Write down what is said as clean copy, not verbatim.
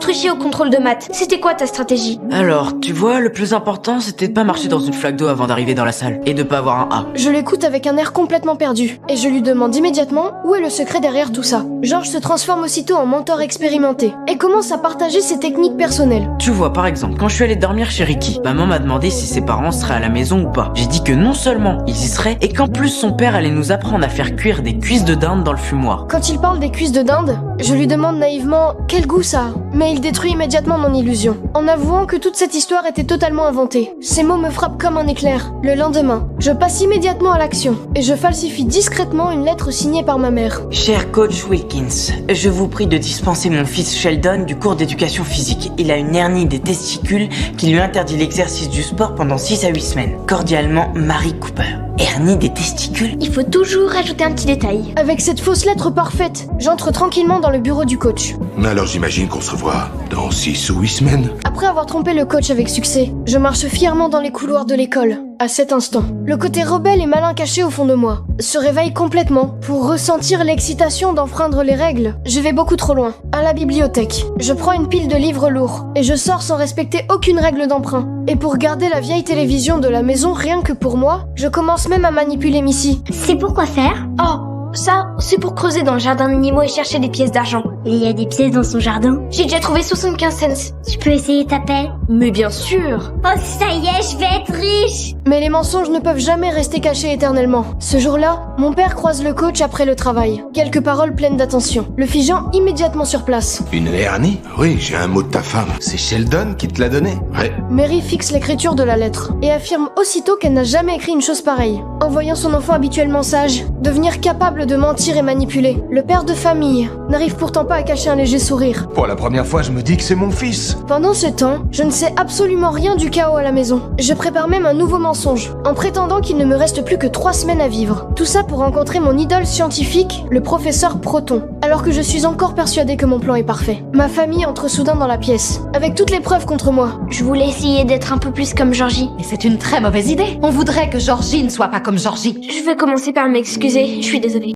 triché au contrôle de maths. C'était quoi ta stratégie? Alors, tu vois, le plus important, c'était de pas marcher dans une flaque d'eau avant d'arriver dans la salle, et de pas avoir un A. Je l'écoute avec un air complètement perdu, et je lui demande immédiatement où est le secret derrière tout ça. George se transforme aussitôt en mentor expérimenté, et commence à partager ses techniques personnelles. Tu vois, par exemple, quand je suis allé dormir chez Ricky, maman m'a demandé si ses parents seraient à la maison ou pas. J'ai dit que non seulement ils y seraient, et qu'en plus son père allait nous apprendre à faire cuire des cuisses de dinde dans le fumoir. Quand il parle des cuisses de dinde, je lui demande naïvement quel goût ça a, mais il détruit immédiatement mon illusion, en avouant que toute cette histoire était totalement inventée. Ces mots me frappent comme un éclair. Le lendemain, je passe immédiatement à l'action, et je falsifie discrètement une lettre signée par ma mère. Cher coach Wilkins, je vous prie de dispenser mon fils Sheldon du cours d'éducation physique. Il a une hernie des testicules qui lui interdit l'exercice du sport pendant 6 à 8 semaines. Cordialement, Marie Cooper. Hernie des testicules? Il faut toujours rajouter un petit détail. Avec cette fausse lettre parfaite, j'entre tranquillement dans le bureau du coach. Alors j'imagine qu'on se revoit dans 6 ou 8 semaines. Après avoir trompé le coach avec succès, je marche fièrement dans les couloirs de l'école. À cet instant, le côté rebelle et malin caché au fond de moi se réveille complètement pour ressentir l'excitation d'enfreindre les règles. Je vais beaucoup trop loin. À la bibliothèque, je prends une pile de livres lourds et je sors sans respecter aucune règle d'emprunt. Et pour garder la vieille télévision de la maison rien que pour moi, je commence même à manipuler Missy. C'est pour quoi faire? Oh, ça, c'est pour creuser dans le jardin d'animaux et chercher des pièces d'argent. Il y a des pièces dans son jardin. J'ai déjà trouvé 75 cents. Tu peux essayer ta pelle? Mais bien sûr. Oh, ça y est, je vais être riche! Mais les mensonges ne peuvent jamais rester cachés éternellement. Ce jour-là, mon père croise le coach après le travail. Quelques paroles pleines d'attention, le figeant immédiatement sur place. Une hernie? Oui, j'ai un mot de ta femme. C'est Sheldon qui te l'a donné? Ouais. Mary fixe l'écriture de la lettre et affirme aussitôt qu'elle n'a jamais écrit une chose pareille. En voyant son enfant habituellement sage, devenir capable de mentir et manipuler, le père de famille n'arrive pourtant pas à cacher un léger sourire. Pour la première fois, je me dis que c'est mon fils. Pendant ce temps, je ne sais absolument rien du chaos à la maison. Je prépare même un nouveau mensonge, en prétendant qu'il ne me reste plus que 3 semaines à vivre. Tout ça pour rencontrer mon idole scientifique, le professeur Proton, alors que je suis encore persuadée que mon plan est parfait. Ma famille entre soudain dans la pièce, avec toutes les preuves contre moi. Je voulais essayer d'être un peu plus comme Georgie. Mais c'est une très mauvaise idée. On voudrait que Georgie ne soit pas comme Georgie. Je vais commencer par m'excuser, je suis désolée.